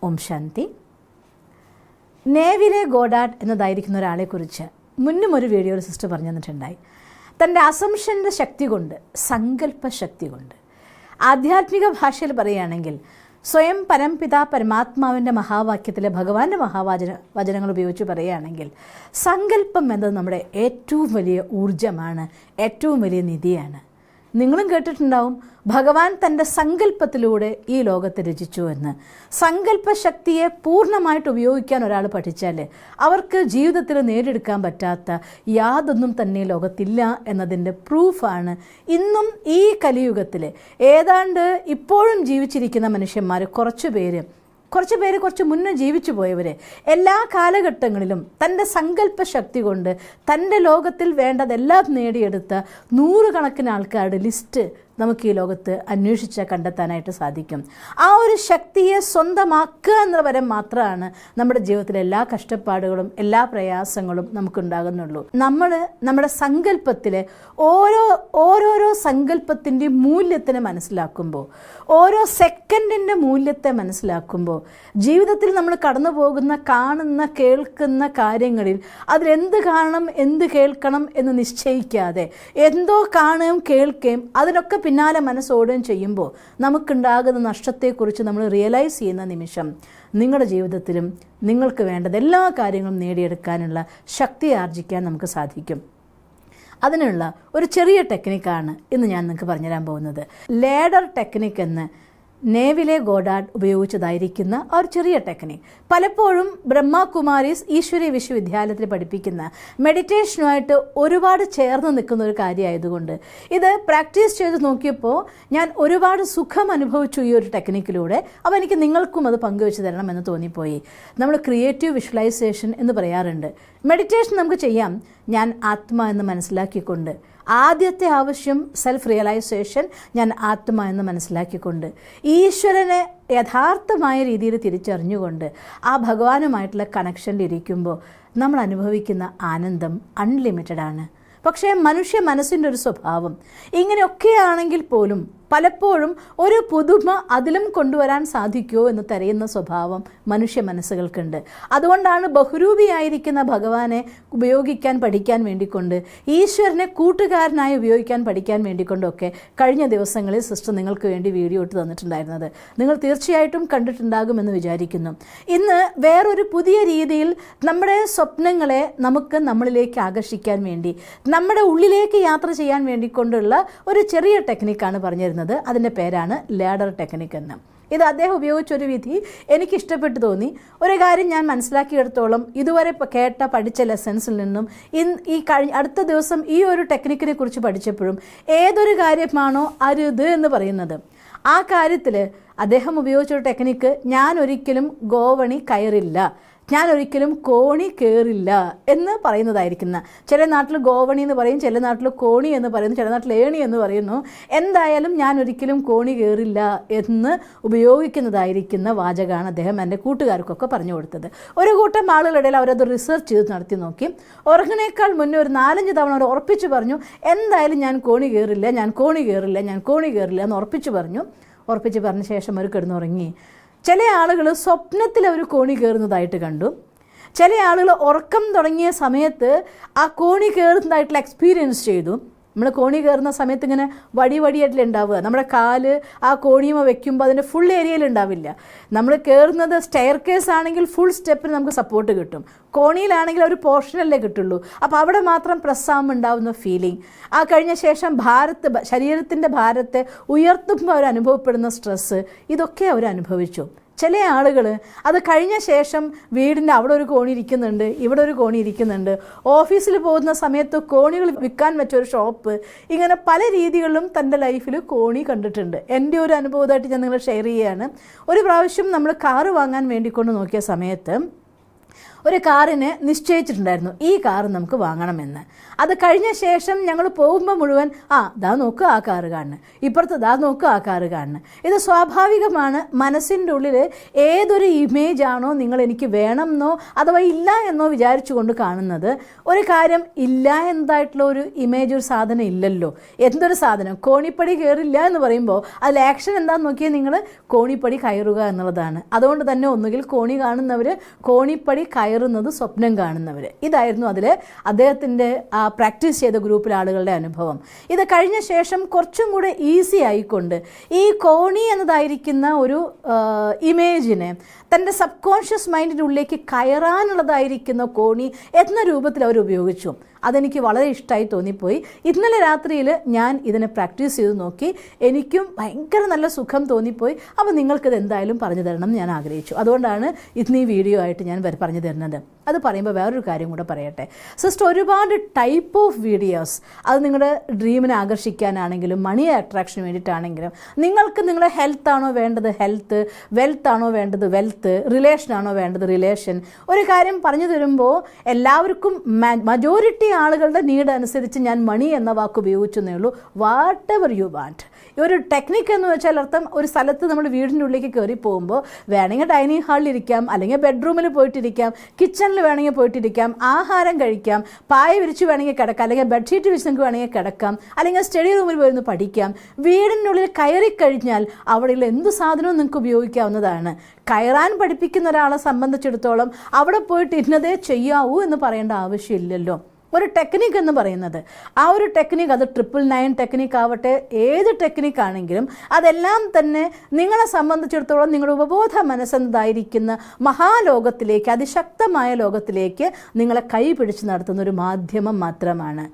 Om Shanti. നേവിലെ Goddard എന്നതായിരിക്കുന്ന ഒരാളെക്കുറിച്ച് മുന്നും ഒരു വീഡിയോയിൽ sister പറഞ്ഞു തന്നിട്ടുണ്ടായി. തൻ്റെ അസംഷൻ്റെ ശക്തി കൊണ്ട്, സങ്കല്പ ശക്തി കൊണ്ട്, ആധ്യാത്മിക ഭാഷയിൽ പറയുകയാണെങ്കിൽ സ്വയം പരംപിതാ പരമാത്മാവിൻ്റെ മഹാവാക്യത്തിലെ ഭഗവാന്റെ വചനങ്ങൾ ഉപയോഗിച്ച് പറയുകയാണെങ്കിൽ സങ്കല്പം എന്നത് നമ്മുടെ ഏറ്റവും വലിയ ഊർജമാണ്, ഏറ്റവും വലിയ നിധിയാണ്. നിങ്ങളും കേട്ടിട്ടുണ്ടാവും, ഭഗവാൻ തൻ്റെ സങ്കല്പത്തിലൂടെ ഈ ലോകത്തെ രചിച്ചു എന്ന്. സങ്കല്പശക്തിയെ പൂർണ്ണമായിട്ട് ഉപയോഗിക്കാൻ ഒരാൾ പഠിച്ചാൽ അവർക്ക് ജീവിതത്തിൽ നേടിയെടുക്കാൻ പറ്റാത്ത യാതൊന്നും തന്നെ ലോകത്തില്ല എന്നതിൻ്റെ പ്രൂഫാണ് ഇന്നും ഈ കലിയുഗത്തിൽ ഏതാണ്ട് ഇപ്പോഴും ജീവിച്ചിരിക്കുന്ന മനുഷ്യന്മാർ കുറച്ച് മുന്നേ ജീവിച്ചു പോയവർ എല്ലാ കാലഘട്ടങ്ങളിലും തൻ്റെ സങ്കല്പശക്തി കൊണ്ട് തൻ്റെ ലോകത്തിൽ വേണ്ടതെല്ലാം നേടിയെടുത്ത നൂറുകണക്കിന് ആൾക്കാരുടെ ലിസ്റ്റ് നമുക്ക് ഈ ലോകത്ത് അന്വേഷിച്ചാൽ കണ്ടെത്താനായിട്ട് സാധിക്കും. ആ ഒരു ശക്തിയെ സ്വന്തമാക്കുക എന്ന വരം മാത്രമാണ് നമ്മുടെ ജീവിതത്തിലെ എല്ലാ കഷ്ടപ്പാടുകളും എല്ലാ പ്രയാസങ്ങളും നമുക്കുണ്ടാകുന്നുള്ളൂ. നമ്മുടെ സങ്കല്പത്തിലെ ഓരോരോ സങ്കല്പത്തിൻ്റെ മൂല്യത്തിനെ മനസ്സിലാക്കുമ്പോൾ, ഓരോ സെക്കൻഡിൻ്റെ മൂല്യത്തെ മനസ്സിലാക്കുമ്പോൾ, ജീവിതത്തിൽ നമ്മൾ കടന്നു പോകുന്ന, കാണുന്ന, കേൾക്കുന്ന കാര്യങ്ങളിൽ അതിലെന്ത് കാണണം, എന്ത് കേൾക്കണം എന്ന് നിശ്ചയിക്കാതെ എന്തോ കാണുകയും കേൾക്കുകയും അതിനൊക്കെ പിന്നാലെ മനസ്സോടുകയും ചെയ്യുമ്പോൾ നമുക്കുണ്ടാകുന്ന നഷ്ടത്തെക്കുറിച്ച് നമ്മൾ റിയലൈസ് ചെയ്യുന്ന നിമിഷം നിങ്ങളുടെ ജീവിതത്തിലും നിങ്ങൾക്ക് വേണ്ടത് എല്ലാ കാര്യങ്ങളും നേടിയെടുക്കാനുള്ള ശക്തി ആർജിക്കാൻ നമുക്ക് സാധിക്കും. അതിനുള്ള ഒരു ചെറിയ ടെക്നിക്കാണ് ഇന്ന് ഞാൻ നിങ്ങൾക്ക് പറഞ്ഞുതരാൻ പോകുന്നത്. ലേഡർ ടെക്നിക്ക് എന്ന് നേവിലെ ഗോഡാർഡ് ഉപയോഗിച്ചതായിരിക്കുന്ന ഒരു ചെറിയ ടെക്നിക്ക്. പലപ്പോഴും ബ്രഹ്മകുമാരീസ് ഈശ്വരീയ വിശ്വവിദ്യാലയത്തിൽ പഠിപ്പിക്കുന്ന മെഡിറ്റേഷനുമായിട്ട് ഒരുപാട് ചേർന്ന് നിൽക്കുന്ന ഒരു കാര്യമായതുകൊണ്ട് ഇത് പ്രാക്ടീസ് ചെയ്ത് നോക്കിയപ്പോൾ ഞാൻ ഒരുപാട് സുഖം അനുഭവിച്ചു ഈ ഒരു ടെക്നിക്കിലൂടെ. അപ്പോൾ എനിക്ക് നിങ്ങൾക്കും അത് പങ്കുവെച്ച് തരണം എന്ന് തോന്നിപ്പോയി. നമ്മൾ ക്രിയേറ്റീവ് വിഷ്വലൈസേഷൻ എന്ന് പറയാറുണ്ട്. മെഡിറ്റേഷൻ നമുക്ക് ചെയ്യാം ഞാൻ ആത്മാ എന്ന് മനസ്സിലാക്കിക്കൊണ്ട്. ആദ്യത്തെ ആവശ്യം സെൽഫ് റിയലൈസേഷൻ, ഞാൻ ആത്മാ എന്ന് മനസ്സിലാക്കിക്കൊണ്ട് ഈശ്വരനെ യഥാർത്ഥമായ രീതിയിൽ തിരിച്ചറിഞ്ഞുകൊണ്ട് ആ ഭഗവാനുമായിട്ടുള്ള കണക്ഷനിലിരിക്കുമ്പോൾ നമ്മൾ അനുഭവിക്കുന്ന ആനന്ദം അൺലിമിറ്റഡ് ആണ്. പക്ഷേ മനുഷ്യ മനസ്സിൻ്റെ ഒരു സ്വഭാവം ഇങ്ങനെയൊക്കെയാണെങ്കിൽ പോലും പലപ്പോഴും ഒരു പുതുമ അതിലും കൊണ്ടുവരാൻ സാധിക്കുമോ എന്ന് തിരയുന്ന സ്വഭാവം മനുഷ്യ മനസ്സുകൾക്കുണ്ട്. അതുകൊണ്ടാണ് ബഹുരൂപിയായിരിക്കുന്ന ഭഗവാനെ ഉപയോഗിക്കാൻ പഠിക്കാൻ വേണ്ടിക്കൊണ്ട്, ഈശ്വരനെ കൂട്ടുകാരനായി ഉപയോഗിക്കാൻ പഠിക്കാൻ വേണ്ടിക്കൊണ്ടൊക്കെ കഴിഞ്ഞ ദിവസങ്ങളിൽ സിസ്റ്റർ നിങ്ങൾക്ക് വേണ്ടി വീഡിയോ ഇട്ട് തന്നിട്ടുണ്ടായിരുന്നത്. നിങ്ങൾ തീർച്ചയായിട്ടും കണ്ടിട്ടുണ്ടാകുമെന്ന് വിചാരിക്കുന്നു. ഇന്ന് വേറൊരു പുതിയ രീതിയിൽ നമ്മുടെ സ്വപ്നങ്ങളെ നമുക്ക് നമ്മളിലേക്ക് ആകർഷിക്കാൻ വേണ്ടി, നമ്മുടെ ഉള്ളിലേക്ക് യാത്ര ചെയ്യാൻ വേണ്ടിക്കൊണ്ടുള്ള ഒരു ചെറിയ ടെക്നിക്കാണ് പറഞ്ഞിരുന്നത്. അതിൻ്റെ പേരാണ് ലാഡർ ടെക്നിക്ക് എന്ന്. ഇത് അദ്ദേഹം ഉപയോഗിച്ചൊരു വിധി എനിക്കിഷ്ടപ്പെട്ടു തോന്നി. ഒരു കാര്യം ഞാൻ മനസ്സിലാക്കിയെടുത്തോളം ഇതുവരെ പഠിച്ച ലെസൺസിൽ നിന്നും അടുത്ത ദിവസം ഈ ഒരു ടെക്നിക്കിനെ കുറിച്ച് പഠിച്ചപ്പോഴും ഏതൊരു കാര്യമാണോ അരുത് എന്ന് പറയുന്നത്, ആ കാര്യത്തിൽ അദ്ദേഹം ഉപയോഗിച്ചൊരു ടെക്നിക്ക്, ഞാൻ ഒരിക്കലും ഗോവണി കയറില്ല, ഞാൻ ഒരിക്കലും കോണി കയറില്ല എന്ന് പറയുന്നതായിരിക്കുന്ന. ചില നാട്ടിൽ ഗോവണി എന്ന് പറയും, ചില നാട്ടിൽ കോണി എന്ന് പറയുന്നു, ചില നാട്ടിൽ ഏണി എന്ന് പറയുന്നു. എന്തായാലും ഞാൻ ഒരിക്കലും കോണി കയറില്ല എന്ന് ഉപയോഗിക്കുന്നതായിരിക്കുന്ന വാചകമാണ് അദ്ദേഹം എൻ്റെ കൂട്ടുകാർക്കൊക്കെ പറഞ്ഞു കൊടുത്തത്. ഒരു കൂട്ടം ആളുകളുടെ അവരത് റിസർച്ച് ചെയ്ത് നടത്തി നോക്കി. ഉറങ്ങിനേക്കാൾ മുന്നേ ഒരു 4-5 തവണ അവർ ഉറപ്പിച്ച് പറഞ്ഞു, എന്തായാലും ഞാൻ കോണി കയറില്ല, ഞാൻ കോണി കയറില്ല, ഞാൻ കോണി കയറില്ല എന്ന് ഉറപ്പിച്ച് പറഞ്ഞ ശേഷം അവർ കിടന്നുറങ്ങി. ചില ആളുകൾ സ്വപ്നത്തിൽ അവർ കോണി കയറുന്നതായിട്ട് കണ്ടു. ചില ആളുകൾ ഉറക്കം തുടങ്ങിയ സമയത്ത് ആ കോണി കയറുന്നതായിട്ടുള്ള എക്സ്പീരിയൻസ് ചെയ്തു. നമ്മൾ കോണി കയറുന്ന സമയത്ത് ഇങ്ങനെ വടിയായിട്ടില്ല ഉണ്ടാവുക. നമ്മുടെ കാല് ആ കോണിയുമ വെക്കുമ്പോൾ അതിൻ്റെ ഫുൾ ഏരിയയിൽ ഉണ്ടാവില്ല. നമ്മൾ കയറുന്നത് സ്റ്റെയർ കേസ് ആണെങ്കിൽ ഫുൾ സ്റ്റെപ്പിന് നമുക്ക് സപ്പോർട്ട് കിട്ടും. കോണിയിലാണെങ്കിൽ ഒരു പോർഷനല്ലേ കിട്ടുള്ളൂ. അപ്പോൾ അവിടെ മാത്രം പ്രസ്സാകുമ്പോൾ ഉണ്ടാവുന്ന ഫീലിംഗ്, ആ കഴിഞ്ഞ ശേഷം ശരീരത്തിൻ്റെ ഭാരത്തെ ഉയർത്തുമ്പോൾ അവർ അനുഭവപ്പെടുന്ന സ്ട്രെസ്സ്, ഇതൊക്കെ അവർ അനുഭവിച്ചു. ചില ആളുകൾ അത് കഴിഞ്ഞ ശേഷം വീടിൻ്റെ അവിടെ ഒരു കോണി ഇരിക്കുന്നുണ്ട്, ഇവിടെ ഒരു കോണി ഇരിക്കുന്നുണ്ട്, ഓഫീസിൽ പോകുന്ന സമയത്ത് കോണികൾ വിൽക്കാൻ വെച്ചൊരു ഷോപ്പ്, ഇങ്ങനെ പല രീതികളിലും തൻ്റെ ലൈഫിൽ കോണി കണ്ടിട്ടുണ്ട്. എൻ്റെ ഒരു അനുഭവമായിട്ട് ഞാൻ നിങ്ങളെ ഷെയർ ചെയ്യുകയാണ്. ഒരു പ്രാവശ്യം നമ്മൾ കാറ് വാങ്ങാൻ വേണ്ടിക്കൊണ്ട് നോക്കിയ സമയത്ത് ഒരു കാറിന് നിശ്ചയിച്ചിട്ടുണ്ടായിരുന്നു, ഈ കാർ നമുക്ക് വാങ്ങണമെന്ന്. അത് കഴിഞ്ഞ ശേഷം ഞങ്ങൾ പോകുമ്പോൾ മുഴുവൻ ദാ നോക്കുക ആ കാറ് കാണുന്നു, ഇപ്പുറത്ത് ദാ നോക്കുക ആ കാറ് കാണുന്നു. ഇത് സ്വാഭാവികമാണ്. മനസ്സിൻ്റെ ഉള്ളിൽ ഏതൊരു ഇമേജാണോ നിങ്ങൾ എനിക്ക് വേണമെന്നോ അഥവാ ഇല്ല എന്നോ വിചാരിച്ചുകൊണ്ട് കാണുന്നത്, ഒരു കാര്യം ഇല്ല എന്നതായിട്ടുള്ള ഒരു ഇമേജ്, ഒരു സാധനം ഇല്ലല്ലോ. എന്തൊരു സാധനം, കോണിപ്പടി കയറില്ല എന്ന് പറയുമ്പോൾ അതിൽ ആക്ഷൻ എന്താണെന്ന് നോക്കിയാൽ നിങ്ങൾ കോണിപ്പടി കയറുക എന്നുള്ളതാണ്. അതുകൊണ്ട് തന്നെ ഒന്നുകിൽ കോണി കാണുന്നവർ, കോണിപ്പടി കയറുന്നത് സ്വപ്നം കാണുന്നവർ. ഇതായിരുന്നു അതിൽ അദ്ദേഹത്തിൻ്റെ പ്രാക്ടീസ് ചെയ്ത ഗ്രൂപ്പിലെ ആളുകളുടെ അനുഭവം. ഇത് കഴിഞ്ഞ ശേഷം കുറച്ചും കൂടെ ഈസി ആയിക്കൊണ്ട് ഈ കോണി എന്നതായിരിക്കുന്ന ഒരു ഇമേജിനെ തൻ്റെ സബ് കോൺഷ്യസ് മൈൻഡിൻ്റെ ഉള്ളിലേക്ക് കയറാനുള്ളതായിരിക്കുന്ന കോണി എന്ന രൂപത്തിൽ അവർ ഉപയോഗിച്ചു. അതെനിക്ക് വളരെ ഇഷ്ടമായി തോന്നിപ്പോയി. ഇന്നലെ രാത്രിയിൽ ഞാൻ ഇതിനെ പ്രാക്ടീസ് ചെയ്ത് നോക്കി, എനിക്കും ഭയങ്കര നല്ല സുഖം തോന്നിപ്പോയി. അപ്പോൾ നിങ്ങൾക്കിത് എന്തായാലും പറഞ്ഞു തരണം എന്ന് ഞാൻ ആഗ്രഹിച്ചു. അതുകൊണ്ടാണ് ഇന്ന് ഈ വീഡിയോ ആയിട്ട് ഞാൻ പറഞ്ഞു തരുന്നത്. അത് പറയുമ്പോൾ വേറൊരു കാര്യം കൂടെ പറയട്ടെ. സിസ്റ്റർ ഒരുപാട് ടൈപ്പ് ഓഫ് വീഡിയോസ്, അത് നിങ്ങളുടെ ഡ്രീമിനെ ആകർഷിക്കാനാണെങ്കിലും മണി അട്രാക്ഷന് വേണ്ടിയിട്ടാണെങ്കിലും, നിങ്ങൾക്ക് നിങ്ങളുടെ ഹെൽത്ത് ആണോ വേണ്ടത് ഹെൽത്ത്, വെൽത്ത് ആണോ വേണ്ടത് വെൽത്ത്, റിലേഷനാണോ വേണ്ടത് റിലേഷൻ, ഒരു കാര്യം പറഞ്ഞു തരുമ്പോൾ എല്ലാവർക്കും മജോറിറ്റി ആളുകളുടെ നീഡ് അനുസരിച്ച് ഞാൻ മണി എന്ന വാക്ക് ഉപയോഗിച്ചെന്നേ ഉള്ളൂ. What ever you want. ഈ ഒരു ടെക്നിക്ക് എന്ന് വെച്ചാൽ അർത്ഥം, ഒരു സ്ഥലത്ത് നമ്മൾ വീടിൻ്റെ ഉള്ളിലേക്ക് കയറി പോകുമ്പോൾ വേണമെങ്കിൽ ഡൈനിങ് ഹാളിൽ ഇരിക്കാം, അല്ലെങ്കിൽ ബെഡ്റൂമിൽ പോയിട്ടിരിക്കാം, കിച്ചണിൽ വേണമെങ്കിൽ പോയിട്ടിരിക്കാം, ആഹാരം കഴിക്കാം, പായ വിരിച്ച് വേണമെങ്കിൽ കിടക്കാം, അല്ലെങ്കിൽ ബെഡ്ഷീറ്റ് വിരിച്ച് നിങ്ങൾക്ക് വേണമെങ്കിൽ കിടക്കാം, അല്ലെങ്കിൽ സ്റ്റഡി റൂമിൽ പോയിരുന്ന് പഠിക്കാം. വീടിൻ്റെ ഉള്ളിൽ കയറിക്കഴിഞ്ഞാൽ അവിടെയുള്ള എന്ത് സാധനവും നിങ്ങൾക്ക് ഉപയോഗിക്കാവുന്നതാണ്. കയറാൻ പഠിപ്പിക്കുന്ന ഒരാളെ സംബന്ധിച്ചിടത്തോളം അവിടെ പോയിട്ട് ഇന്നതേ ചെയ്യാവൂ എന്ന് പറയേണ്ട ആവശ്യമില്ലല്ലോ. ഒരു ടെക്നിക്ക് എന്ന് പറയുന്നത്, ആ ഒരു ടെക്നിക്ക്, അത് 999 ടെക്നിക്ക് ആവട്ടെ, ഏത് ടെക്നിക്കാണെങ്കിലും അതെല്ലാം തന്നെ നിങ്ങളെ സംബന്ധിച്ചിടത്തോളം നിങ്ങളുടെ ഉപബോധ മനസ്സെന്നതായിരിക്കുന്ന മഹാലോകത്തിലേക്ക്, അതിശക്തമായ ലോകത്തിലേക്ക് നിങ്ങളെ കൈ പിടിച്ച് നടത്തുന്ന ഒരു മാധ്യമം മാത്രമാണ്.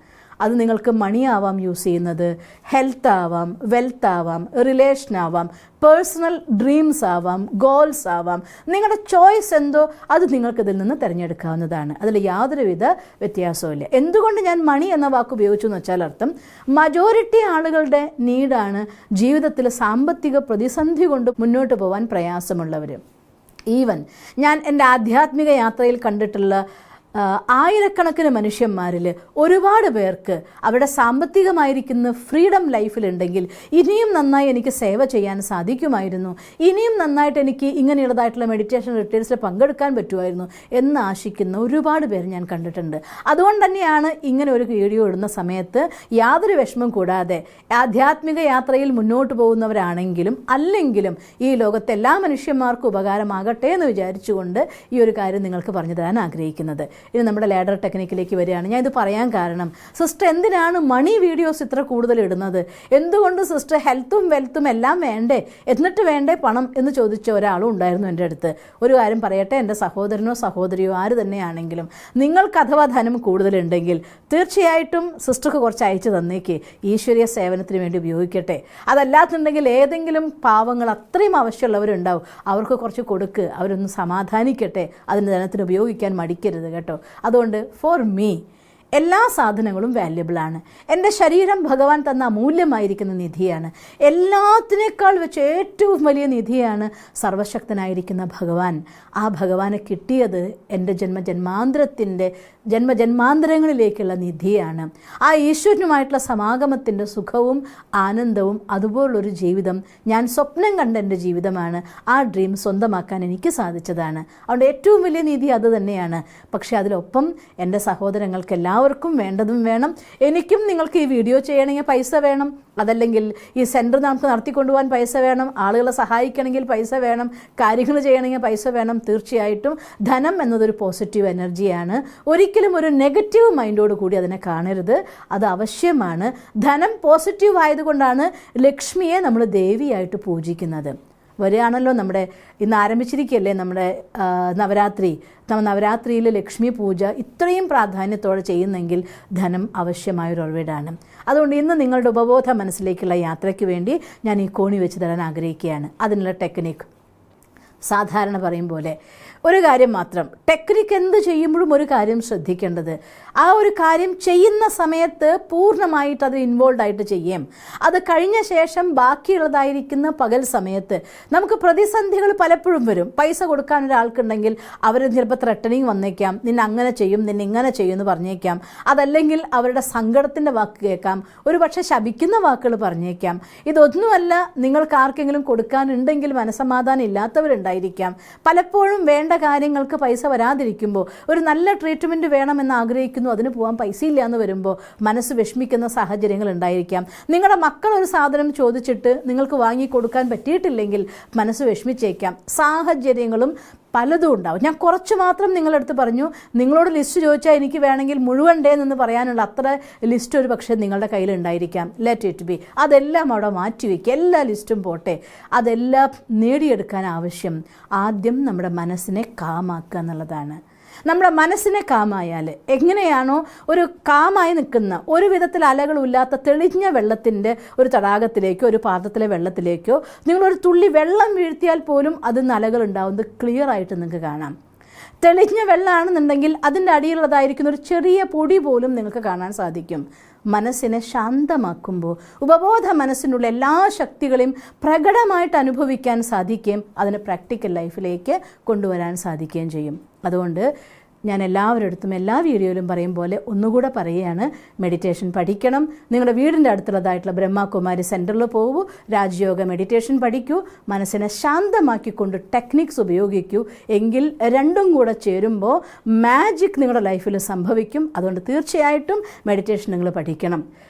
അത് നിങ്ങൾക്ക് മണിയാവാം യൂസ് ചെയ്യുന്നത്, ഹെൽത്ത് ആവാം, വെൽത്ത് ആവാം, റിലേഷൻ ആവാം, പേഴ്സണൽ ഡ്രീംസ് ആവാം, ഗോൾസ് ആവാം. നിങ്ങളുടെ ചോയ്സ് എന്തോ അത് നിങ്ങൾക്കിതിൽ നിന്ന് തിരഞ്ഞെടുക്കാവുന്നതാണ്. അതിൽ യാതൊരുവിധ വ്യത്യാസവുമില്ല. എന്തുകൊണ്ട് ഞാൻ മണി എന്ന വാക്ക് ഉപയോഗിച്ചു എന്ന് വെച്ചാൽ അർത്ഥം, മജോറിറ്റി ആളുകളുടെ നീഡാണ് ജീവിതത്തിൽ സാമ്പത്തിക പ്രതിസന്ധി കൊണ്ട് മുന്നോട്ട് പോകാൻ പ്രയാസമുള്ളവർ. ഈവൻ ഞാൻ എൻ്റെ ആധ്യാത്മിക യാത്രയിൽ കണ്ടിട്ടുള്ള ആയിരക്കണക്കിന് മനുഷ്യന്മാരിൽ ഒരുപാട് പേർക്ക് അവരുടെ സാമ്പത്തികമായിരിക്കുന്ന ഫ്രീഡം ലൈഫിലുണ്ടെങ്കിൽ ഇനിയും നന്നായി എനിക്ക് സേവ ചെയ്യാൻ സാധിക്കുമായിരുന്നു, ഇനിയും നന്നായിട്ട് എനിക്ക് ഇങ്ങനെയുള്ളതായിട്ടുള്ള മെഡിറ്റേഷൻ റിട്രീറ്റ്സിൽ പങ്കെടുക്കാൻ പറ്റുമായിരുന്നു എന്ന് ആശിക്കുന്ന ഒരുപാട് പേര് ഞാൻ കണ്ടിട്ടുണ്ട്. അതുകൊണ്ട് തന്നെയാണ് ഇങ്ങനെ ഒരു വീഡിയോ ഇടുന്ന സമയത്ത് യാതൊരു വിഷമം കൂടാതെ ആധ്യാത്മിക യാത്രയിൽ മുന്നോട്ട് പോകുന്നവരാണെങ്കിലും അല്ലെങ്കിലും ഈ ലോകത്തെ എല്ലാ മനുഷ്യന്മാർക്കും ഉപകാരമാകട്ടെ എന്ന് വിചാരിച്ചുകൊണ്ട് ഈ ഒരു കാര്യം നിങ്ങൾക്ക് പറഞ്ഞു തരാൻ ആഗ്രഹിക്കുന്നത്. ഇനി നമ്മുടെ ലാഡർ ടെക്നിക്കിലേക്ക് വരികയാണ്. ഞാൻ ഇത് പറയാൻ കാരണം, സിസ്റ്റർ എന്തിനാണ് മണി വീഡിയോസ് ഇത്ര കൂടുതൽ ഇടുന്നത്, എന്തുകൊണ്ട് സിസ്റ്റർ ഹെൽത്തും വെൽത്തും എല്ലാം വേണ്ടേ, എന്നിട്ട് വേണ്ടേ പണം എന്ന് ചോദിച്ച ഒരാളും ഉണ്ടായിരുന്നു എൻ്റെ അടുത്ത്. ഒരു കാര്യം പറയട്ടെ, എൻ്റെ സഹോദരനോ സഹോദരിയോ ആര് തന്നെയാണെങ്കിലും നിങ്ങൾക്ക് അഥവാ ധനം കൂടുതലുണ്ടെങ്കിൽ തീർച്ചയായിട്ടും സിസ്റ്റർക്ക് കുറച്ച് അയച്ചു തന്നേക്ക്, ഈശ്വരീയ സേവനത്തിന് വേണ്ടി ഉപയോഗിക്കട്ടെ. അതല്ലാത്തുണ്ടെങ്കിൽ ഏതെങ്കിലും പാവങ്ങൾ അത്രയും ആവശ്യമുള്ളവരുണ്ടാവും, അവർക്ക് കുറച്ച് കൊടുക്ക്, അവരൊന്ന് സമാധാനിക്കട്ടെ, അതിന് ധനത്തിന് ഉപയോഗിക്കാൻ മടിക്കരുത് കേട്ടോ. അതുകൊണ്ട് ഫോർ മീ എല്ലാ സാധനങ്ങളും വാല്യബിളാണ്. എൻ്റെ ശരീരം ഭഗവാൻ തന്ന അമൂല്യമായിരിക്കുന്ന നിധിയാണ്. എല്ലാത്തിനേക്കാൾ വെച്ച് ഏറ്റവും വലിയ നിധിയാണ് സർവശക്തനായിരിക്കുന്ന ഭഗവാൻ. ആ ഭഗവാനെ കിട്ടിയത് എൻ്റെ ജന്മജന്മാന്തരങ്ങളിലേക്കുള്ള നിധിയാണ്. ആ ഈശ്വരനുമായിട്ടുള്ള സമാഗമത്തിൻ്റെ സുഖവും ആനന്ദവും അതുപോലുള്ളൊരു ജീവിതം ഞാൻ സ്വപ്നം കണ്ട എൻ്റെ ജീവിതമാണ്. ആ ഡ്രീം സ്വന്തമാക്കാൻ എനിക്ക് സാധിച്ചതാണ്. അതുകൊണ്ട് ഏറ്റവും വലിയ നിധി അത് തന്നെയാണ്. പക്ഷേ അതിലൊപ്പം എൻ്റെ സഹോദരങ്ങൾക്ക് എല്ലാവർക്കും വേണ്ടതും വേണം. എനിക്കും നിങ്ങൾക്ക് ഈ വീഡിയോ ചെയ്യണമെങ്കിൽ പൈസ വേണം, അതല്ലെങ്കിൽ ഈ സെൻറ്റർ നമുക്ക് നടത്തിക്കൊണ്ടുപോകാൻ പൈസ വേണം, ആളുകളെ സഹായിക്കണമെങ്കിൽ പൈസ വേണം, കാര്യങ്ങൾ ചെയ്യണമെങ്കിൽ പൈസ വേണം. തീർച്ചയായിട്ടും ധനം എന്നതൊരു പോസിറ്റീവ് എനർജിയാണ്. ഒരിക്കലും ഒരു നെഗറ്റീവ് മൈൻഡോട് കൂടി അതിനെ കാണരുത്. അത് ആവശ്യമാണ്. ധനം പോസിറ്റീവ് ആയതുകൊണ്ടാണ് ലക്ഷ്മിയെ നമ്മൾ ദേവിയായിട്ട് പൂജിക്കുന്നത്. വരികയാണല്ലോ നമ്മുടെ ഇന്ന് ആരംഭിച്ചിരിക്കുകയല്ലേ നമ്മുടെ നവരാത്രിയിൽ ലക്ഷ്മി പൂജ ഇത്രയും പ്രാധാന്യത്തോടെ ചെയ്യുന്നെങ്കിൽ ധനം ആവശ്യമായൊരു ഉറവിടാണ്. അതുകൊണ്ട് ഇന്ന് നിങ്ങളുടെ ഉപബോധ മനസ്സിലേക്കുള്ള യാത്രയ്ക്ക് വേണ്ടി ഞാൻ ഈ കോണി വെച്ച് തരാൻ ആഗ്രഹിക്കുകയാണ്. അതിനുള്ള ടെക്നിക്ക് സാധാരണ പറയും പോലെ ഒരു കാര്യം മാത്രം, ടെക്നിക്ക് എന്ത് ചെയ്യുമ്പോഴും ഒരു കാര്യം ശ്രദ്ധിക്കേണ്ടത്, ആ ഒരു കാര്യം ചെയ്യുന്ന സമയത്ത് പൂർണ്ണമായിട്ട് അത് ഇൻവോൾവ് ആയിട്ട് ചെയ്യും. അത് കഴിഞ്ഞ ശേഷം ബാക്കിയുള്ളതായിരിക്കുന്ന പകൽ സമയത്ത് നമുക്ക് പ്രതിസന്ധികൾ പലപ്പോഴും വരും. പൈസ കൊടുക്കാൻ ഒരാൾക്കുണ്ടെങ്കിൽ അവർ ചിലപ്പോൾ ത്രെട്ടനിങ് വന്നേക്കാം, നിന്നെ അങ്ങനെ ചെയ്യും, നിന്നെ ഇങ്ങനെ ചെയ്യും എന്ന് പറഞ്ഞേക്കാം. അതല്ലെങ്കിൽ അവരുടെ സങ്കടത്തിൻ്റെ വാക്ക് കേൾക്കാം, ഒരു പക്ഷേ ശപിക്കുന്ന വാക്കുകൾ പറഞ്ഞേക്കാം. ഇതൊന്നുമല്ല നിങ്ങൾക്ക് ആർക്കെങ്കിലും കൊടുക്കാനുണ്ടെങ്കിൽ മനസ്സമാധാനം ഇല്ലാത്തവരുണ്ടായിരിക്കാം. പലപ്പോഴും വേണ്ട കാര്യങ്ങൾക്ക് പൈസ വരാതിരിക്കുമ്പോൾ ഒരു നല്ല ട്രീറ്റ്മെൻറ്റ് വേണമെന്ന് ആഗ്രഹിക്കുന്നു, അതിന് പോകാൻ പൈസ ഇല്ല എന്ന് വരുമ്പോൾ മനസ്സ് വിഷമിക്കുന്ന സാഹചര്യങ്ങൾ ഉണ്ടായിരിക്കാം. നിങ്ങളുടെ മക്കൾ ഒരു സാധനം ചോദിച്ചിട്ട് നിങ്ങൾക്ക് വാങ്ങിക്കൊടുക്കാൻ പറ്റിയിട്ടില്ലെങ്കിൽ മനസ്സ് വിഷമിച്ചേക്കാം. സാഹചര്യങ്ങളും പലതും ഉണ്ടാവും. ഞാൻ കുറച്ച് മാത്രം നിങ്ങളടുത്ത് പറഞ്ഞു. നിങ്ങളോട് ലിസ്റ്റ് ചോദിച്ചാൽ എനിക്ക് വേണമെങ്കിൽ മുഴുവൻ ഡേ എന്ന് പറയാനുള്ള അത്ര ലിസ്റ്റ് ഒരു പക്ഷേ നിങ്ങളുടെ കയ്യിലുണ്ടായിരിക്കാം. Let it be. അതെല്ലാം അവിടെ മാറ്റിവെക്കുക. എല്ലാ ലിസ്റ്റും പോട്ടെ. അതെല്ലാം നേടിയെടുക്കാൻ ആവശ്യം ആദ്യം നമ്മുടെ മനസ്സിനെ കാമാക്കുക എന്നുള്ളതാണ്. നമ്മുടെ മനസ്സിനെ കാമായാൽ എങ്ങനെയാണോ ഒരു കാമായി നിൽക്കുന്ന ഒരു വിധത്തിൽ അലകളില്ലാത്ത തെളിഞ്ഞ വെള്ളത്തിൻ്റെ ഒരു തടാകത്തിലേക്കോ ഒരു പാത്രത്തിലെ വെള്ളത്തിലേക്കോ നിങ്ങളൊരു തുള്ളി വെള്ളം വീഴ്ത്തിയാൽ പോലും അതിന് അലകൾ ഉണ്ടാവുന്നത് ക്ലിയർ ആയിട്ട് നിങ്ങൾക്ക് കാണാം. തെളിഞ്ഞ വെള്ളമാണെന്നുണ്ടെങ്കിൽ അതിൻ്റെ അടിയിലുള്ളതായിരിക്കുന്ന ഒരു ചെറിയ പൊടി പോലും നിങ്ങൾക്ക് കാണാൻ സാധിക്കും. മനസ്സിനെ ശാന്തമാക്കുമ്പോൾ ഉപബോധ മനസ്സിനുള്ള എല്ലാ ശക്തികളെയും പ്രകടമായിട്ട് അനുഭവിക്കാൻ സാധിക്കുകയും അതിനെ പ്രാക്ടിക്കൽ ലൈഫിലേക്ക് കൊണ്ടുവരാൻ സാധിക്കുകയും ചെയ്യും. അതുകൊണ്ട് ഞാൻ എല്ലാവരുടെ അടുത്തും എല്ലാ വീഡിയോയിലും പറയും പോലെ ഒന്നുകൂടെ പറയുകയാണ്, മെഡിറ്റേഷൻ പഠിക്കണം. നിങ്ങളുടെ വീടിൻ്റെ അടുത്തുള്ളതായിട്ടുള്ള ബ്രഹ്മകുമാരി സെൻറ്ററിൽ പോകൂ, രാജയോഗ മെഡിറ്റേഷൻ പഠിക്കൂ, മനസ്സിനെ ശാന്തമാക്കിക്കൊണ്ട് ടെക്നിക്സ് ഉപയോഗിക്കൂ. എങ്കിൽ രണ്ടും കൂടെ ചേരുമ്പോൾ മാജിക് നിങ്ങളുടെ ലൈഫിൽ സംഭവിക്കും. അതുകൊണ്ട് തീർച്ചയായിട്ടും മെഡിറ്റേഷൻ നിങ്ങൾ പഠിക്കണം.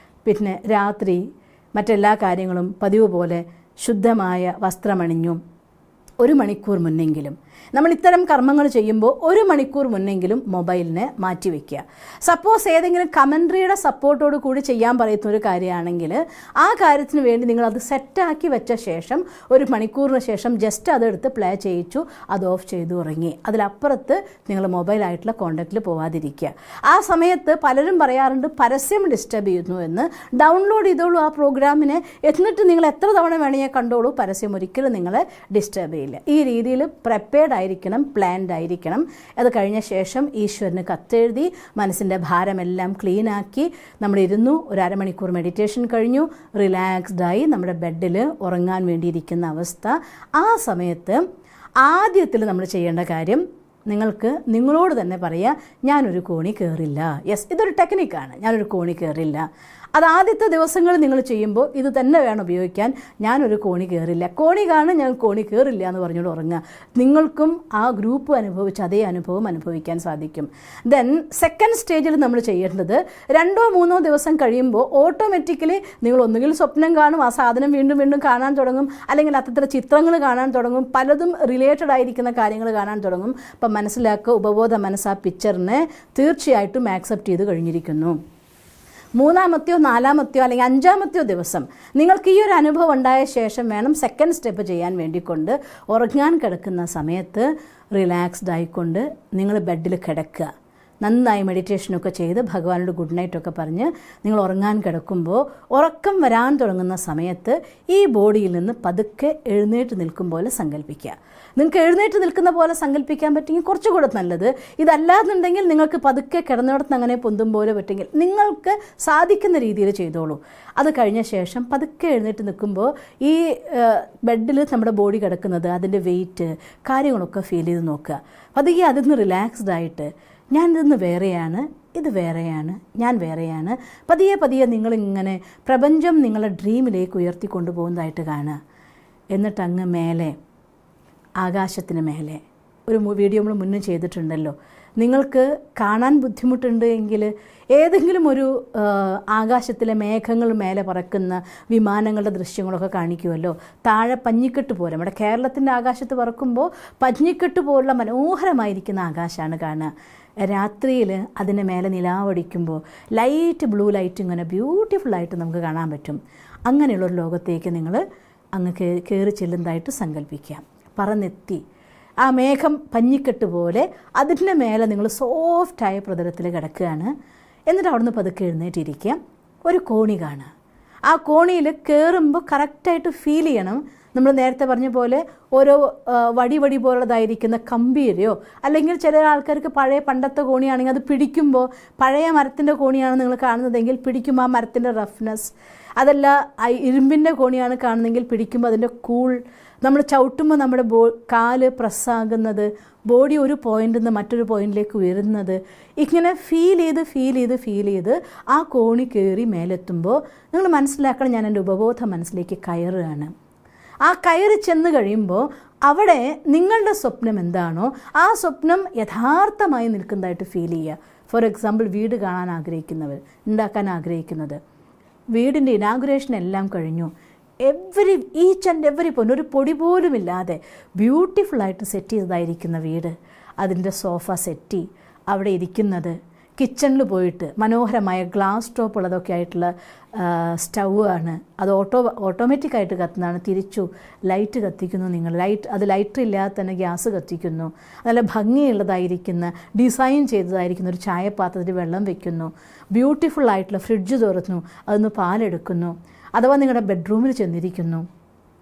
പിന്നെ രാത്രി മറ്റെല്ലാ കാര്യങ്ങളും പതിവ് പോലെ ശുദ്ധമായ വസ്ത്രമണിഞ്ഞും 1 മണിക്കൂർ മുന്നെങ്കിലും നമ്മൾ ഇത്തരം കർമ്മങ്ങൾ ചെയ്യുമ്പോൾ 1 മണിക്കൂർ മുന്നെങ്കിലും മൊബൈലിനെ മാറ്റിവെക്കുക. സപ്പോസ് ഏതെങ്കിലും കമൻട്രിയുടെ സപ്പോർട്ടോട് കൂടി ചെയ്യാൻ പറയുന്ന ഒരു കാര്യമാണെങ്കിൽ ആ കാര്യത്തിന് വേണ്ടി നിങ്ങളത് സെറ്റാക്കി വെച്ച ശേഷം 1 മണിക്കൂറിന് ശേഷം ജസ്റ്റ് അതെടുത്ത് പ്ലേ ചെയ്യിച്ചു, അത് ഓഫ് ചെയ്തു ഉറങ്ങി. അതിലപ്പുറത്ത് നിങ്ങൾ മൊബൈലായിട്ടുള്ള കോണ്ടാക്റ്റിൽ പോവാതിരിക്കുക. ആ സമയത്ത് പലരും പറയാറുണ്ട് പരസ്യം ഡിസ്റ്റർബ് ചെയ്യുന്നു എന്ന്. ഡൗൺലോഡ് ചെയ്തോളൂ ആ പ്രോഗ്രാമിനെ, എന്നിട്ട് നിങ്ങൾ എത്ര തവണ വേണമെങ്കിൽ കണ്ടോളൂ, പരസ്യം ഒരിക്കലും നിങ്ങളെ ഡിസ്റ്റർബ് ചെയ്യില്ല. ഈ രീതിയിൽ പ്രിപ്പയർഡ് ആയിരിക്കണം, പ്ലാൻഡ് ആയിരിക്കണം. അത് കഴിഞ്ഞ ശേഷം ഈശ്വരന് കത്തെഴുതി മനസ്സിൻ്റെ ഭാരമെല്ലാം ക്ലീനാക്കി നമ്മളിരുന്നു. ഒരു അരമണിക്കൂർ മെഡിറ്റേഷൻ കഴിഞ്ഞു, റിലാക്സ്ഡായി നമ്മുടെ ബെഡിൽ ഉറങ്ങാൻ വേണ്ടിയിരിക്കുന്ന അവസ്ഥ. ആ സമയത്ത് ആദ്യത്തിൽ നമ്മൾ ചെയ്യേണ്ട കാര്യം, നിങ്ങൾക്ക് നിങ്ങളോട് തന്നെ പറയുക, ഞാനൊരു കോണി കയറില്ല. യെസ്, ഇതൊരു ടെക്നിക്കാണ്, ഞാനൊരു കോണി കയറില്ല. അത് ആദ്യത്തെ ദിവസങ്ങൾ നിങ്ങൾ ചെയ്യുമ്പോൾ ഇത് തന്നെ വേണം ഉപയോഗിക്കാൻ. ഞാനൊരു കോണി കയറില്ല, കോണി കാണും, ഞാൻ കോണി കയറില്ല എന്ന് പറഞ്ഞുകൊണ്ട് ഉറങ്ങുക. നിങ്ങൾക്കും ആ ഗ്രൂപ്പ് അനുഭവിച്ച അതേ അനുഭവം അനുഭവിക്കാൻ സാധിക്കും. ദെൻ സെക്കൻഡ് സ്റ്റേജിൽ നമ്മൾ ചെയ്യേണ്ടത് 2-3 ദിവസം കഴിയുമ്പോൾ ഓട്ടോമാറ്റിക്കലി നിങ്ങൾ ഒന്നുകിൽ സ്വപ്നം കാണും, ആ സാധനം വീണ്ടും വീണ്ടും കാണാൻ തുടങ്ങും, അല്ലെങ്കിൽ അത്തരം ചിത്രങ്ങൾ കാണാൻ തുടങ്ങും, പലതും റിലേറ്റഡ് ആയിരിക്കുന്ന കാര്യങ്ങൾ കാണാൻ തുടങ്ങും. അപ്പം മനസ്സിലാക്കുക, ഉപബോധ മനസ്സ് ആ പിക്ചറിനെ തീർച്ചയായിട്ടും ആക്സെപ്റ്റ് ചെയ്ത് കഴിഞ്ഞിരിക്കുന്നു. 3-മത്തെയോ 4-മത്തെയോ അല്ലെങ്കിൽ 5-മത്തെയോ ദിവസം നിങ്ങൾക്ക് ഈ ഒരു അനുഭവം ഉണ്ടായ ശേഷം വേണം സെക്കൻഡ് സ്റ്റെപ്പ് ചെയ്യാൻ വേണ്ടിക്കൊണ്ട് ഉറങ്ങാൻ കിടക്കുന്ന സമയത്ത് റിലാക്സ്ഡ് ആയിക്കൊണ്ട് നിങ്ങൾ ബെഡിൽ കിടക്കുക. നന്നായി മെഡിറ്റേഷനൊക്കെ ചെയ്ത് ഭഗവാനോട് ഗുഡ് നൈറ്റൊക്കെ പറഞ്ഞ് നിങ്ങൾ ഉറങ്ങാൻ കിടക്കുമ്പോൾ ഉറക്കം വരാൻ തുടങ്ങുന്ന സമയത്ത് ഈ ബോഡിയിൽ നിന്ന് പതുക്കെ എഴുന്നേറ്റ് നിൽക്കും പോലെ സങ്കല്പിക്കുക. നിങ്ങൾക്ക് എഴുന്നേറ്റ് നിൽക്കുന്ന പോലെ സങ്കല്പിക്കാൻ പറ്റുമെങ്കിൽ കുറച്ചുകൂടെ നല്ലത്. ഇതല്ലാന്നുണ്ടെങ്കിൽ നിങ്ങൾക്ക് പതുക്കെ കിടന്നിടത്ത് അങ്ങനെ പൊന്തും പോലെ പറ്റുമെങ്കിൽ നിങ്ങൾക്ക് സാധിക്കുന്ന രീതിയിൽ ചെയ്തോളൂ. അത് കഴിഞ്ഞ ശേഷം പതുക്കെ എഴുന്നേറ്റ് നിൽക്കുമ്പോൾ ഈ ബെഡിൽ നമ്മുടെ ബോഡി കിടക്കുന്നത്, അതിൻ്റെ വെയിറ്റ് കാര്യങ്ങളൊക്കെ ഫീൽ ചെയ്ത് നോക്കുക. പതുക്കെ അതിൽ നിന്ന് റിലാക്സ്ഡ് ആയിട്ട് ഞാനിതൊന്ന് വേറെയാണ്, ഇത് വേറെയാണ്, ഞാൻ വേറെയാണ്. പതിയെ പതിയെ നിങ്ങളിങ്ങനെ പ്രപഞ്ചം നിങ്ങളെ ഡ്രീമിലേക്ക് ഉയർത്തിക്കൊണ്ടു പോകുന്നതായിട്ട് കാണുക. എന്നിട്ട് അങ്ങ് മേലെ, ആകാശത്തിന് മേലെ ഒരു വീഡിയോ നമ്മൾ മുന്നേ ചെയ്തിട്ടുണ്ടല്ലോ. നിങ്ങൾക്ക് കാണാൻ ബുദ്ധിമുട്ടുണ്ട് എങ്കിൽ ഏതെങ്കിലും ഒരു ആകാശത്തിലെ മേഘങ്ങൾ മേലെ പറക്കുന്ന വിമാനങ്ങളുടെ ദൃശ്യങ്ങളൊക്കെ കാണിക്കുമല്ലോ. താഴെ പഞ്ഞിക്കെട്ട് പോലെ, നമ്മുടെ കേരളത്തിൻ്റെ ആകാശത്ത് പറക്കുമ്പോൾ പഞ്ഞിക്കെട്ട് പോലുള്ള മനോഹരമായിരിക്കുന്ന ആകാശമാണ് കാണുക. രാത്രിയിൽ അതിന് മേലെ നിലാവടിക്കുമ്പോൾ ലൈറ്റ് ബ്ലൂ ലൈറ്റ് ഇങ്ങനെ ബ്യൂട്ടിഫുള്ളായിട്ട് നമുക്ക് കാണാൻ പറ്റും. അങ്ങനെയുള്ളൊരു ലോകത്തേക്ക് നിങ്ങൾ അങ്ങ് കയറി ചെല്ലുന്നതായിട്ട് സങ്കല്പിക്കുക. പറന്നെത്തി ആ മേഘം പഞ്ഞിക്കെട്ട് പോലെ അതിൻ്റെ മേലെ നിങ്ങൾ സോഫ്റ്റായ പ്രതലത്തിൽ കിടക്കുകയാണ്. എന്നിട്ട് അവിടുന്ന് പതുക്കെ എഴുന്നേറ്റിരിക്കുക. ഒരു കോണി കാണുക. ആ കോണിയിൽ കയറുമ്പോൾ കറക്റ്റായിട്ട് ഫീൽ ചെയ്യണം നമ്മൾ നേരത്തെ പറഞ്ഞ പോലെ ഓരോ വടി പോലുള്ളതായിരിക്കുന്ന കമ്പിയിലെയോ, അല്ലെങ്കിൽ ചില ആൾക്കാർക്ക് പഴയ പണ്ടത്തെ കോണിയാണെങ്കിൽ അത് പിടിക്കുമ്പോൾ പഴയ മരത്തിൻ്റെ കോണിയാണ് നിങ്ങൾ കാണുന്നതെങ്കിൽ പിടിക്കുമ്പോൾ ആ മരത്തിൻ്റെ റഫ്നെസ്, അതല്ല ഇരുമ്പിൻ്റെ കോണിയാണ് കാണുന്നതെങ്കിൽ പിടിക്കുമ്പോൾ അതിൻ്റെ കൂൾ, നമ്മൾ ചവിട്ടുമ്പോൾ നമ്മുടെ കാല് പ്രസ്സാകുന്നത്, ബോഡി ഒരു പോയിന്റിൽ നിന്ന് മറ്റൊരു പോയിന്റിലേക്ക് ഉയരുന്നത്, ഇങ്ങനെ ഫീൽ ചെയ്ത് ആ കോണി കയറി മേലെത്തുമ്പോൾ നിങ്ങൾ മനസ്സിലാക്കണം, ഞാൻ എൻ്റെ ഉപബോധ മനസ്സിലേക്ക് കയറുകയാണ്. ആ കയറി ചെന്ന് കഴിയുമ്പോൾ അവിടെ നിങ്ങളുടെ സ്വപ്നം എന്താണോ ആ സ്വപ്നം യഥാർത്ഥമായി നിൽക്കുന്നതായിട്ട് ഫീൽ ചെയ്യുക. ഫോർ എക്സാമ്പിൾ, വീട് കാണാൻ ആഗ്രഹിക്കുന്നവർ, ഉണ്ടാക്കാൻ ആഗ്രഹിക്കുന്നത്, വീടിൻ്റെ ഇനാഗുറേഷൻ എല്ലാം കഴിഞ്ഞു, ഈച്ച് ആൻഡ് എവറി പോയിന്റ് ഒരു പൊടി പോലും ഇല്ലാതെ ബ്യൂട്ടിഫുള്ളായിട്ട് സെറ്റ് ചെയ്തതായിരിക്കുന്ന വീട്, അതിൻ്റെ സോഫ സെറ്റി, അവിടെ ഇരിക്കുന്നത്, കിച്ചണിൽ പോയിട്ട് മനോഹരമായ ഗ്ലാസ് ടോപ്പ് ഉള്ളതൊക്കെ ആയിട്ടുള്ള സ്റ്റൗ ആണ്, അത് ഓട്ടോമാറ്റിക്കായിട്ട് കത്തുന്നതാണ്, തിരിച്ചു ലൈറ്റ് കത്തിക്കുന്നു, നിങ്ങൾ ലൈറ്റർ ഇല്ലാതെ തന്നെ ഗ്യാസ് കത്തിക്കുന്നു, നല്ല ഭംഗിയുള്ളതായിരിക്കുന്ന ഡിസൈൻ ചെയ്തതായിരിക്കുന്ന ഒരു ചായപാത്രത്തിൽ വെള്ളം വെക്കുന്നു, ബ്യൂട്ടിഫുള്ളായിട്ടുള്ള ഫ്രിഡ്ജ് തുറന്നു, അതിന്ന് പാലെടുക്കുന്നു. അഥവാ നിങ്ങളുടെ ബെഡ്റൂമിൽ ചെന്നിരിക്കുന്നു,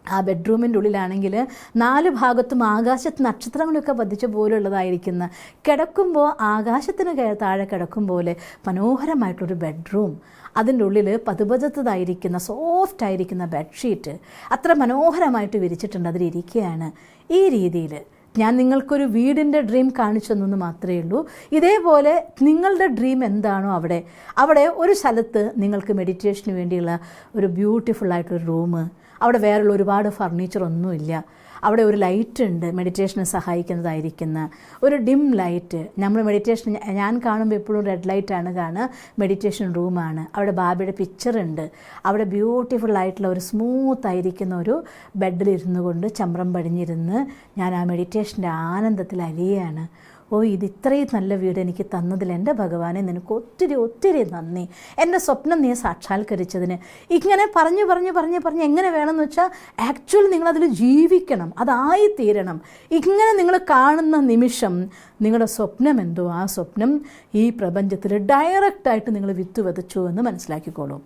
ആ ബെഡ്റൂമിൻ്റെ ഉള്ളിലാണെങ്കിൽ 4 ഭാഗത്തും ആകാശത്ത് നക്ഷത്രങ്ങളൊക്കെ പതിച്ച പോലുള്ളതായിരിക്കുന്ന, കിടക്കുമ്പോൾ ആകാശത്തിന് താഴെ കിടക്കും പോലെ മനോഹരമായിട്ടൊരു ബെഡ്റൂം, അതിൻ്റെ ഉള്ളിൽ പതുപതുത്തതായിരിക്കുന്ന സോഫ്റ്റ് ആയിരിക്കുന്ന ബെഡ്ഷീറ്റ് അത്ര മനോഹരമായിട്ട് വിരിച്ചിട്ടുണ്ട്, അതിലിരിക്കുകയാണ്. ഈ രീതിയിൽ ഞാൻ നിങ്ങൾക്കൊരു വീടിൻ്റെ ഡ്രീം കാണിച്ചു തന്നെന്ന് മാത്രമേ ഉള്ളൂ. ഇതേപോലെ നിങ്ങളുടെ ഡ്രീം എന്താണോ അവിടെ ഒരു സ്ഥലത്ത് നിങ്ങൾക്ക് മെഡിറ്റേഷന് വേണ്ടിയുള്ള ഒരു ബ്യൂട്ടിഫുള്ളായിട്ടൊരു റൂം, അവിടെ വേറെയുള്ള ഒരുപാട് ഫർണിച്ചറൊന്നുമില്ല, അവിടെ ഒരു ലൈറ്റ് ഉണ്ട്, മെഡിറ്റേഷനെ സഹായിക്കുന്നതായിരിക്കുന്ന ഒരു ഡിം ലൈറ്റ്. നമ്മൾ മെഡിറ്റേഷൻ ഞാൻ കാണുമ്പോൾ എപ്പോഴും റെഡ് ലൈറ്റാണ് കാണുക, മെഡിറ്റേഷൻ റൂമാണ്. അവിടെ ബാബയുടെ പിക്ചറുണ്ട്, അവിടെ ബ്യൂട്ടിഫുള്ളായിട്ടുള്ള ഒരു സ്മൂത്ത് ആയിരിക്കുന്ന ഒരു ബെഡിലിരുന്നു കൊണ്ട് ചമ്രം പടിഞ്ഞിരുന്ന് ഞാൻ ആ മെഡിറ്റേഷൻ്റെ ആനന്ദത്തിൽ അലിയാണ്. ഇത് ഇത്രയും നല്ല വീട് എനിക്ക് തന്നതിൽ എൻ്റെ ഭഗവാനെ നിനക്ക് ഒത്തിരി നന്ദി, എൻ്റെ സ്വപ്നം നീ സാക്ഷാത്കരിച്ചതിന്. ഇങ്ങനെ പറഞ്ഞ് എങ്ങനെ വേണമെന്ന് വെച്ചാൽ ആക്ച്വലി നിങ്ങളതിൽ ജീവിക്കണം, അതായിത്തീരണം. ഇങ്ങനെ നിങ്ങൾ കാണുന്ന നിമിഷം നിങ്ങളുടെ സ്വപ്നം എന്തോ ആ സ്വപ്നം ഈ പ്രപഞ്ചത്തിൽ ഡയറക്റ്റായിട്ട് നിങ്ങൾ വിത്ത് വിതച്ചു എന്ന് മനസ്സിലാക്കിക്കോളൂ.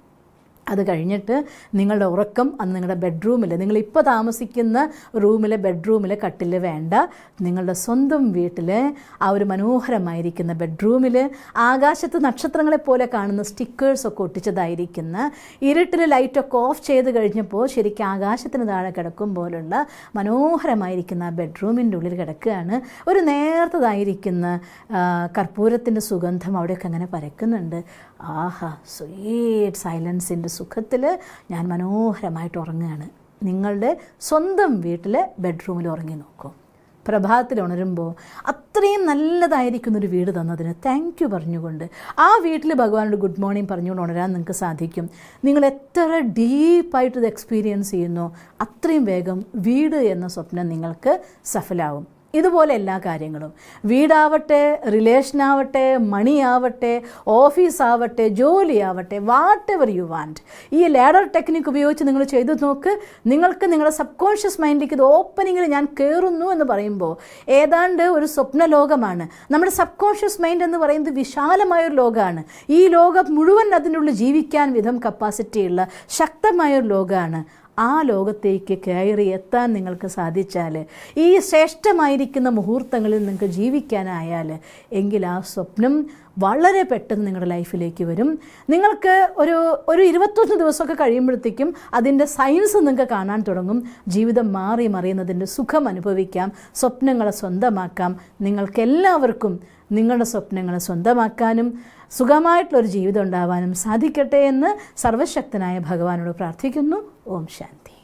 അത് കഴിഞ്ഞിട്ട് നിങ്ങളുടെ ഉറക്കം അന്ന് നിങ്ങളുടെ ബെഡ്റൂമിൽ, നിങ്ങളിപ്പോൾ താമസിക്കുന്ന റൂമിലെ ബെഡ്റൂമിലെ കട്ടിൽ വേണ്ട, നിങ്ങളുടെ സ്വന്തം വീട്ടിൽ ആ ഒരു മനോഹരമായിരിക്കുന്ന ബെഡ്റൂമിൽ ആകാശത്ത് നക്ഷത്രങ്ങളെപ്പോലെ കാണുന്ന സ്റ്റിക്കേഴ്സൊക്കെ ഒട്ടിച്ചതായിരിക്കുന്ന, ഇരുട്ടിൽ ലൈറ്റൊക്കെ ഓഫ് ചെയ്ത് കഴിഞ്ഞപ്പോൾ ശരിക്കും ആകാശത്തിന് താഴെ കിടക്കും പോലുള്ള മനോഹരമായിരിക്കുന്ന ആ ബെഡ്റൂമിൻ്റെ ഉള്ളിൽ കിടക്കുകയാണ്. ഒരു നേർത്തതായിരിക്കുന്ന കർപ്പൂരത്തിൻ്റെ സുഗന്ധം അവിടെയൊക്കെ അങ്ങനെ പരക്കുന്നുണ്ട്. ആഹാ, സ്വീറ്റ് സൈലൻസിൻ്റെ സുഖത്തിൽ ഞാൻ മനോഹരമായിട്ട് ഉറങ്ങുകയാണ്. നിങ്ങളുടെ സ്വന്തം വീട്ടിലെ ബെഡ്റൂമിൽ ഉറങ്ങി നോക്കൂ. പ്രഭാതത്തിൽ ഉണരുമ്പോൾ അത്രയും നല്ലതായിരിക്കുന്നൊരു വീട് തന്നതിന് താങ്ക് യു പറഞ്ഞുകൊണ്ട് ആ വീട്ടിൽ ഭഗവാനോട് ഗുഡ് മോർണിംഗ് പറഞ്ഞുകൊണ്ട് ഉണരാൻ നിങ്ങൾക്ക് സാധിക്കും. നിങ്ങൾ എത്ര ഡീപ്പായിട്ട് ഇത് എക്സ്പീരിയൻസ് ചെയ്യുന്നോ അത്രയും വേഗം വീട് എന്ന സ്വപ്നം നിങ്ങൾക്ക് സഫലാവും. ഇതുപോലെ എല്ലാ കാര്യങ്ങളും, വീടാവട്ടെ, റിലേഷനാവട്ടെ, മണിയാവട്ടെ, ഓഫീസാവട്ടെ, ജോലിയാവട്ടെ, വാട്ട് എവർ യു വാണ്ട്, ഈ ലാഡർ ടെക്നിക്ക് ഉപയോഗിച്ച് നിങ്ങൾ ചെയ്തു നോക്ക്. നിങ്ങൾക്ക് നിങ്ങളുടെ സബ് കോൺഷ്യസ് മൈൻഡിലേക്ക് ഇത് ഓപ്പണിങ്ങിൽ ഞാൻ കയറുന്നു എന്ന് പറയുമ്പോൾ ഏതാണ്ട് ഒരു സ്വപ്ന ലോകമാണ്. നമ്മുടെ സബ് കോൺഷ്യസ് മൈൻഡ് എന്ന് പറയുന്നത് വിശാലമായൊരു ലോകമാണ്. ഈ ലോകം മുഴുവൻ അതിനുള്ളിൽ ജീവിക്കാൻ വിധം കപ്പാസിറ്റിയുള്ള ശക്തമായൊരു ലോകമാണ്. ആ ലോകത്തേക്ക് കയറി എത്താൻ നിങ്ങൾക്ക് സാധിച്ചാൽ, ഈ ശ്രേഷ്ഠമായിരിക്കുന്ന മുഹൂർത്തങ്ങളിൽ നിങ്ങൾക്ക് ജീവിക്കാനായാൽ, എങ്കിൽ ആ സ്വപ്നം വളരെ പെട്ടെന്ന് നിങ്ങളുടെ ലൈഫിലേക്ക് വരും. നിങ്ങൾക്ക് ഒരു 21 ദിവസമൊക്കെ കഴിയുമ്പോഴത്തേക്കും അതിൻ്റെ സയൻസ് നിങ്ങൾക്ക് കാണാൻ തുടങ്ങും. ജീവിതം മാറി മറിയുന്നതിൻ്റെ സുഖം അനുഭവിക്കാം, സ്വപ്നങ്ങളെ സ്വന്തമാക്കാം. നിങ്ങൾക്കെല്ലാവർക്കും നിങ്ങളുടെ സ്വപ്നങ്ങളെ സ്വന്തമാക്കാനും സുഖമായിട്ടുള്ളൊരു ജീവിതം ഉണ്ടാവാനും സാധിക്കട്ടെ എന്ന് സർവശക്തനായ ഭഗവാനോട് പ്രാർത്ഥിക്കുന്നു. ഓം ശാന്തി.